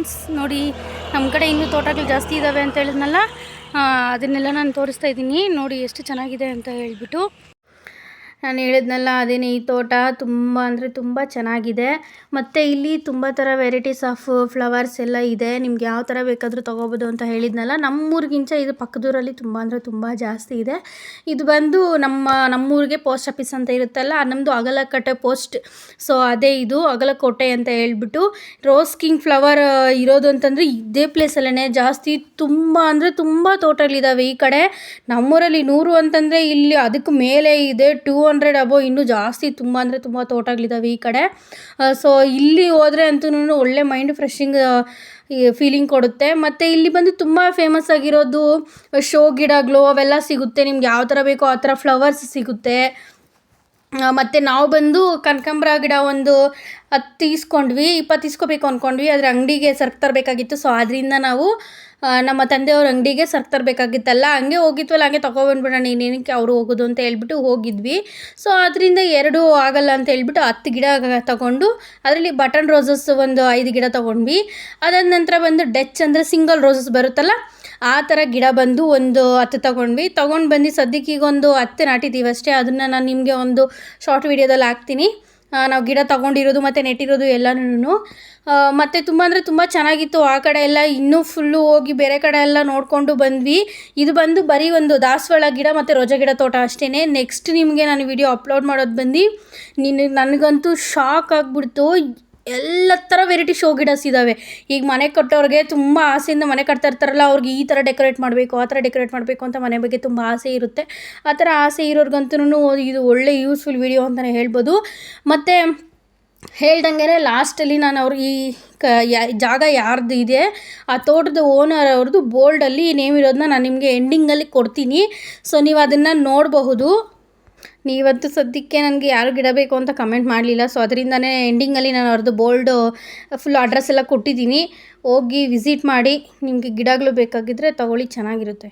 Friends, ನೋಡಿ ನಮ್ಮ ಕಡೆ ಇನ್ನೂ ತೋಟಗಳು ಜಾಸ್ತಿ ಇದ್ದಾವೆ ಅಂತ ಹೇಳಿದ್ನಲ್ಲ, ಅದನ್ನೆಲ್ಲ ನಾನು ತೋರಿಸ್ತಾ ಇದ್ದೀನಿ. ನೋಡಿ ಎಷ್ಟು ಚೆನ್ನಾಗಿದೆ ಅಂತ ಹೇಳ್ಬಿಟ್ಟು. ನಾನು ಹೇಳಿದ್ನಲ್ಲ ಅದೇನೇ, ಈ ತೋಟ ತುಂಬ ಅಂದರೆ ತುಂಬ ಚೆನ್ನಾಗಿದೆ. ಮತ್ತು ಇಲ್ಲಿ ತುಂಬ ಥರ ವೆರೈಟೀಸ್ ಆಫ್ ಫ್ಲವರ್ಸ್ ಎಲ್ಲ ಇದೆ. ನಿಮ್ಗೆ ಯಾವ ಥರ ಬೇಕಾದರೂ ತೊಗೋಬೋದು ಅಂತ ಹೇಳಿದ್ನಲ್ಲ. ನಮ್ಮೂರಿಗಿಂತ ಇದು ಪಕ್ಕದೂರಲ್ಲಿ ತುಂಬ ಅಂದರೆ ತುಂಬ ಜಾಸ್ತಿ ಇದೆ. ಇದು ಬಂದು ನಮ್ಮೂರಿಗೆ ಪೋಸ್ಟ್ ಆಫೀಸ್ ಅಂತ ಇರುತ್ತಲ್ಲ, ನಮ್ಮದು ಅಗಲಕಟ್ಟೆ ಪೋಸ್ಟ್. ಸೊ ಅದೇ ಇದು ಅಗಲಕೋಟೆ ಅಂತ ಹೇಳ್ಬಿಟ್ಟು. ರೋಸ್ ಕಿಂಗ್ ಫ್ಲವರ್ ಇರೋದು ಅಂತಂದರೆ ಇದೇ ಪ್ಲೇಸಲ್ಲೇ ಜಾಸ್ತಿ. ತುಂಬ ಅಂದರೆ ತುಂಬ ತೋಟಗಳಿದ್ದಾವೆ ಈ ಕಡೆ. ನಮ್ಮೂರಲ್ಲಿ 100 ಅಂತಂದರೆ ಇಲ್ಲಿ ಅದಕ್ಕೆ ಮೇಲೆ ಇದೆ 200 ಅಬೋ, ಇನ್ನೂ ಜಾಸ್ತಿ. ತುಂಬ ಅಂದರೆ ತುಂಬ ತೋಟಗಳಿದ್ದಾವೆ ಈ ಕಡೆ. ಸೊ ಇಲ್ಲಿ ಹೋದರೆ ಅಂತೂ ಒಳ್ಳೆ ಮೈಂಡ್ ಫ್ರೆಶಿಂಗ್ ಫೀಲಿಂಗ್ ಕೊಡುತ್ತೆ. ಮತ್ತು ಇಲ್ಲಿ ಬಂದು ತುಂಬ ಫೇಮಸ್ ಆಗಿರೋದು ಶೋ ಗಿಡಗಳು ಅವೆಲ್ಲ ಸಿಗುತ್ತೆ. ನಿಮ್ಗೆ ಯಾವ ಥರ ಬೇಕೋ ಆ ಥರ ಫ್ಲವರ್ಸ್ ಸಿಗುತ್ತೆ. ಮತ್ತು ನಾವು ಬಂದು ಕನಕಾಂಬರ ಗಿಡ ಒಂದು 10 ಇಸ್ಕೊಂಡ್ವಿ, 20 ಇಸ್ಕೋಬೇಕು ಅಂದ್ಕೊಂಡ್ವಿ. ಆದರೆ ಅಂಗಡಿಗೆ ಸರಕು ತರಬೇಕಾಗಿತ್ತು. ಸೊ ಅದರಿಂದ ನಾವು ನಮ್ಮ ತಂದೆಯವ್ರ ಅಂಗಡಿಗೆ ಸರಕು ತರಬೇಕಾಗಿತ್ತಲ್ಲ, ಹಂಗೆ ಹೋಗಿದ್ವಲ್ಲ, ಹಂಗೆ ತೊಗೊಬಂದ್ಬಿಡೋಣ ಇನ್ನೇನಕ್ಕೆ ಅವರು ಹೋಗೋದು ಅಂತ ಹೇಳ್ಬಿಟ್ಟು ಹೋಗಿದ್ವಿ. ಸೊ ಅದರಿಂದ 2 ಆಗಲ್ಲ ಅಂತ ಹೇಳ್ಬಿಟ್ಟು 10 ಗಿಡ ತೊಗೊಂಡು ಅದರಲ್ಲಿ ಬಟನ್ ರೋಸಸ್ ಒಂದು 5 ಗಿಡ ತೊಗೊಂಡ್ವಿ. ಅದಾದ ನಂತರ ಬಂದು ಡಚ್ ಅಂದರೆ ಸಿಂಗಲ್ ರೋಸಸ್ ಬರುತ್ತಲ್ಲ, ಆ ಥರ ಗಿಡ ಬಂದು ಒಂದು 10 ತೊಗೊಂಡು ಬಂದು ಸದ್ಯಕ್ಕೆ ಈಗ ಒಂದು 10 ನಾಟಿದ್ದೀವಿ ಅಷ್ಟೇ. ಅದನ್ನು ನಾನು ನಿಮಗೆ ಒಂದು ಶಾರ್ಟ್ ವೀಡಿಯೋದಲ್ಲಿ ಹಾಕ್ತೀನಿ, ನಾವು ಗಿಡ ತೊಗೊಂಡಿರೋದು ಮತ್ತು ನೆಟ್ಟಿರೋದು ಎಲ್ಲನೂ. ಮತ್ತು ತುಂಬ ಅಂದರೆ ತುಂಬ ಚೆನ್ನಾಗಿತ್ತು. ಆ ಕಡೆ ಎಲ್ಲ ಇನ್ನೂ ಫುಲ್ಲು ಹೋಗಿ ಬೇರೆ ಕಡೆ ಎಲ್ಲ ನೋಡಿಕೊಂಡು ಬಂದ್ವಿ. ಇದು ಬಂದು ಬರೀ ಒಂದು ದಾಸವಾಳ ಗಿಡ ಮತ್ತು ರೋಜಾ ಗಿಡ ತೋಟ ಅಷ್ಟೇ. ನೆಕ್ಸ್ಟ್ ನಿಮಗೆ ನಾನು ವಿಡಿಯೋ ಅಪ್ಲೋಡ್ ಮಾಡೋದು ಬಂದು ನನಗಂತೂ ಶಾಕ್ ಆಗಿಬಿಡ್ತು. ಎಲ್ಲ ಥರ ವೆರೈಟಿ ಶೋ ಗಿಡಸ್ ಇದ್ದಾವೆ. ಈಗ ಮನೆ ಕಟ್ಟೋರಿಗೆ ತುಂಬ ಆಸೆಯಿಂದ ಮನೆ ಕಟ್ತಾ ಇರ್ತಾರಲ್ಲ, ಅವ್ರಿಗೆ ಈ ಥರ ಡೆಕೋರೇಟ್ ಮಾಡಬೇಕು, ಆ ಥರ ಡೆಕೋರೇಟ್ ಮಾಡಬೇಕು ಅಂತ ಮನೆ ಬಗ್ಗೆ ತುಂಬ ಆಸೆ ಇರುತ್ತೆ. ಆ ಥರ ಆಸೆ ಇರೋರ್ಗಂತೂ ಇದು ಒಳ್ಳೆ ಯೂಸ್ಫುಲ್ ವಿಡಿಯೋ ಅಂತಲೇ ಹೇಳ್ಬೋದು. ಮತ್ತು ಹೇಳ್ದಂಗೆ ಲಾಸ್ಟಲ್ಲಿ ನಾನು ಅವ್ರಿಗೆ ಜಾಗ ಯಾರ್ದು ಇದೆ ಆ ತೋಟದ ಓನರ್ ಅವ್ರದ್ದು ಬೋಲ್ಡಲ್ಲಿ ನೇಮ್ ಇರೋದನ್ನ ನಾನು ನಿಮಗೆ ಎಂಡಿಂಗಲ್ಲಿ ಕೊಡ್ತೀನಿ. ಸೊ ನೀವು ಅದನ್ನು ನೋಡಬಹುದು. ನೀವಂತೂ ಸದ್ಯಕ್ಕೆ ನನಗೆ ಯಾರು ಗಿಡ ಬೇಕು ಅಂತ ಕಮೆಂಟ್ ಮಾಡಲಿಲ್ಲ. ಸೊ ಅದರಿಂದನೇ ಎಂಡಿಂಗಲ್ಲಿ ನಾನು ಅವ್ರದ್ದು ಬೋಲ್ಡು ಫುಲ್ ಅಡ್ರೆಸ್ ಎಲ್ಲ ಕೊಟ್ಟಿದ್ದೀನಿ. ಹೋಗಿ ವಿಸಿಟ್ ಮಾಡಿ. ನಿಮಗೆ ಗಿಡಗಳು ಬೇಕಾಗಿದ್ದರೆ ತಗೊಳ್ಳಿ, ಚೆನ್ನಾಗಿರುತ್ತೆ.